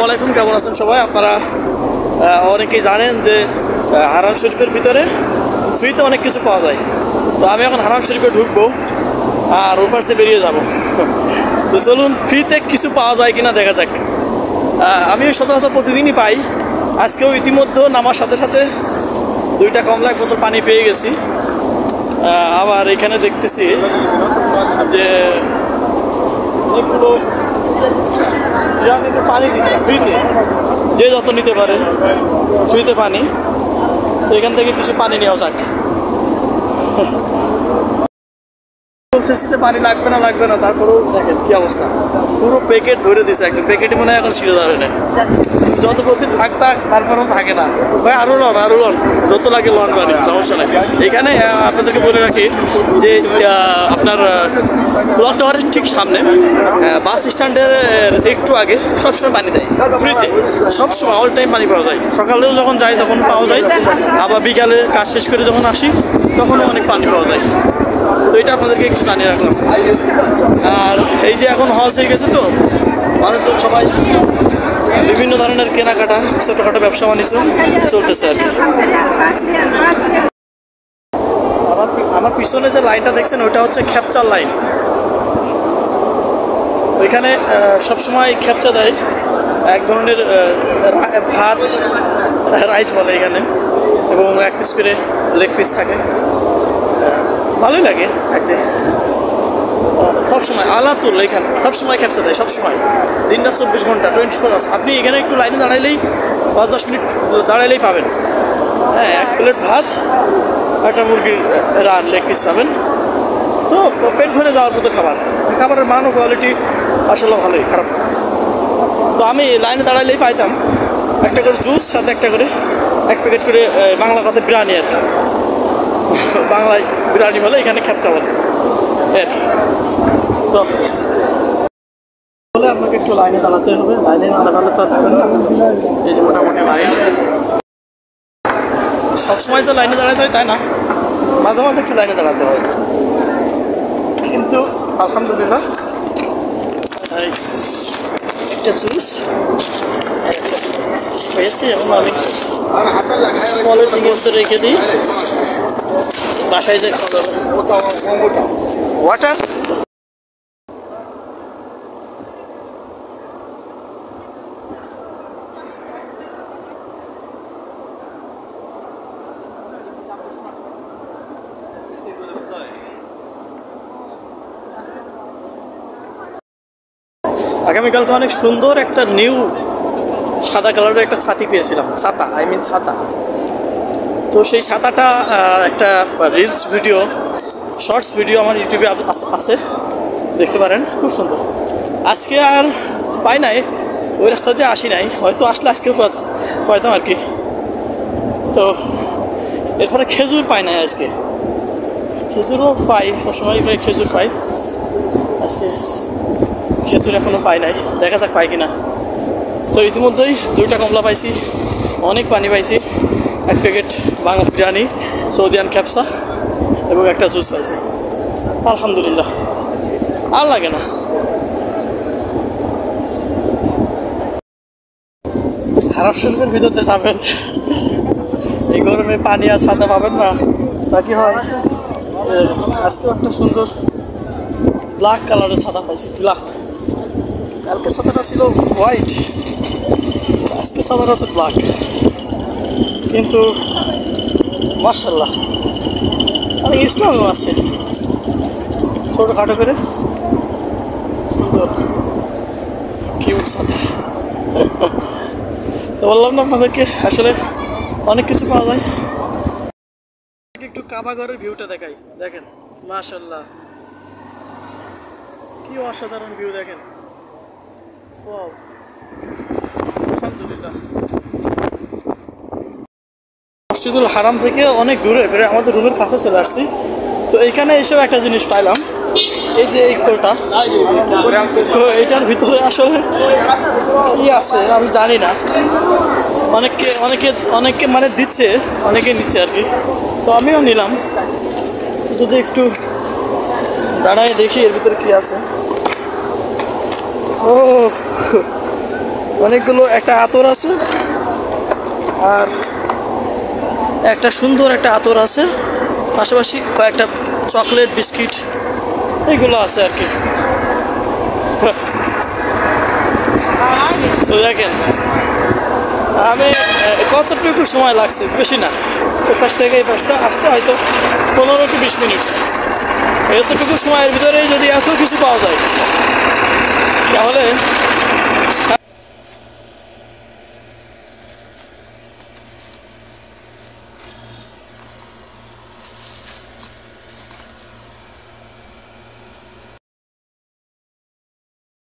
আলাইকুম, কেমন আছেন সবাই? আপনারা অনেকেই জানেন যে হারাম শরীফের ভিতরে ফ্রিতে অনেক কিছু পাওয়া যায়। তো আমি এখন হারাম শরীফে ঢুকবো আর ওপাশ থেকে বেরিয়ে যাব। তো চলুন ফ্রিতে কিছু পাওয়া যায় কিনা দেখা যাক। আমি সচরাচর প্রতিদিনই পাই, আজকেও ইতিমধ্যে নামার সাথে সাথে 2টা কমলা 1 বোতল পানি পেয়ে গেছি। আবার এখানে দেখতেছি যে অনেকগুলো পানি দিচ্ছে ফ্রিতে, যে যত নিতে পারে ফ্রিতে পানি। তো এখান থেকে কিছু পানি নেওয়া যাক। বলতেছি যে পানি লাগবে না, তারপরেও দেখেন কি অবস্থা, পুরো প্যাকেট ধরে দিছে একদম। প্যাকেটে মনে হয় এখন ছিঁড়ে যাবে না, যত বলছি থাক তারপরেও থাকে না। ভাই আরো লন যত লাগে লন পানি, সমস্যা নেই। এখানে আপনাদেরকে বলে রাখি যে আপনার ক্লক টাওয়ারের ঠিক সামনে বাস স্ট্যান্ডের একটু আগে সবসময় পানি দেয় ফ্রিতে, সবসময় অল টাইম পানি পাওয়া যায়। সকালেও যখন যাই তখন পাওয়া যায়, আবার বিকালে কাজ শেষ করে যখন আসি তখনও অনেক পানি পাওয়া যায়। তো এটা আপনাদেরকে একটু জানিয়ে রাখলাম। আর এই যে এখন হজ হয়ে গেছে, তো মানুষজন সবাই বিভিন্ন ধরনের কেনাকাটা, ছোটোখাটো ব্যবসা বাণিজ্য চলতেছে আর কি। আমার পিছনে যে লাইনটা দেখছেন ওইটা হচ্ছে খ্যাপচার লাইন। ওইখানে সবসময় খ্যাপচা দেয় এক ধরনের ভাত, রাইস বলে এখানে, এবং 1 পিস করে লেগ পিস থাকে। ভালোই লাগে একদিন। সবসময় আলাতুল এখানে সবসময় খ্যাপচা দেয়, সবসময় দিনটা 24 ঘন্টা 24 আওয়ার্স। আপনি এখানে একটু লাইনে দাঁড়াইলেই 5-10 মিনিট দাঁড়াইলেই পাবেন। হ্যাঁ, 1 প্লেট ভাত, একটা মুরগির রান লেগ পিস পাবেন। তো পেট ভরে যাওয়ার মতো খাবারের মান ও কোয়ালিটি আসলে ভালোই, খারাপ। তো আমি লাইনে দাঁড়াইলেই পাইতাম একটা করে জুস, সাথে একটা করে 1 প্যাকেট করে বাংলা কথা বিরিয়ানি আর কি। বাংলায় বিরিয়ানি বলে, এখানে খ্যাপচা বলে আর কি। তো বলে আপনাকে একটু লাইনে দাঁড়াতে হবে, লাইনে না দাঁড়ালে তো পাবেন না। এই যে মোটামুটি লাইন, সবসময় যে লাইনে দাঁড়াতে হয় তাই না, মাঝে মাঝে একটু লাইনে দাঁড়াতে হয়। কিন্তু আলহামদুলিল্লাহ একটা জুস পেয়েছি, এবং আমি কলেজের মধ্যে রেখে দিই, বাসায় যে খাওয়া যাবে। ওয়াটার আগামীকালকে অনেক সুন্দর একটা নিউ সাদা কালারের একটা ছাতি পেয়েছিলাম, ছাতা। তো সেই ছাতাটা একটা রিলস ভিডিও, শর্টস ভিডিও আমার ইউটিউবে আছে, দেখতে পারেন, খুব সুন্দর। আজকে আর পাই নাই, ওই রাস্তা দিয়ে আসি নাই, হয়তো আসলে আজকে পাইতাম আর কি। তো এরপরে খেজুর পাই নাই আজকে, খেজুরও পাই সবসময়, খেজুর পাই। আজকে খেজুর এখনও পাই নাই, দেখা যাক পাই কিনা। তো ইতিমধ্যেই 2টা কমলা পাইছি, অনেক পানি পাইছি, 1 প্যাকেট বাংলা বিরিয়ানি, সৌদিয়ান খ্যাপসা, এবং একটা জুস পাইছি। আলহামদুলিল্লাহ, আর লাগে না। হারাম শরীফের ভিতরতে যাবেন, এই গরমে পানি আর ছাতা পাবেন না, তা কি হয়। আজকেও একটা সুন্দর ব্ল্যাক কালারের ছাতা পাইছি, ব্ল্যাক। কালকে ছাতাটা ছিল হোয়াইট, আজকে ছাতাটা আছে ব্ল্যাক। কিন্তু মাশাআল্লাহ অনেক স্ট্রংও আছে, ছোটোখাটো করে সুন্দর কিউট ছাতা। তো বললাম না আপনাদেরকে, আসলে অনেক কিছু পাওয়া যায়। একটু কাবাঘরের ভিউটা দেখাই, দেখেন মাশাআল্লাহ কি অসাধারণ ভিউ, দেখেন। আলহামদুলিল্লাহ, মসজিদুল হারাম থেকে অনেক দূরে, প্রায় আমাদের রুমের কাছে চলে আসছি। তো এইখানে এসেও একটা জিনিস পাইলাম, এই যে এই খোলটা, তো এটার ভিতরে আসলে কি আছে আমি জানি না। অনেকে মানে দিচ্ছে, অনেকে নিচ্ছে আর কি। তো আমিও নিলাম। তো যদি একটু দাঁড়ায় দেখি এর ভিতরে কি আছে। ও অনেকগুলো একটা আতর আছে, আর একটা সুন্দর একটা আতর আছে, পাশাপাশি কয়েকটা চকলেট বিস্কিট এগুলো আছে আর কি। তো দেখেন আমি কতটুকু সময় লাগছে, বেশি না, ওই পাশ থেকে এই পাশটা আসতে হয়তো 15 to 20 মিনিট। এতটুকু সময়ের ভিতরে যদি এত কিছু পাওয়া যায় তাহলে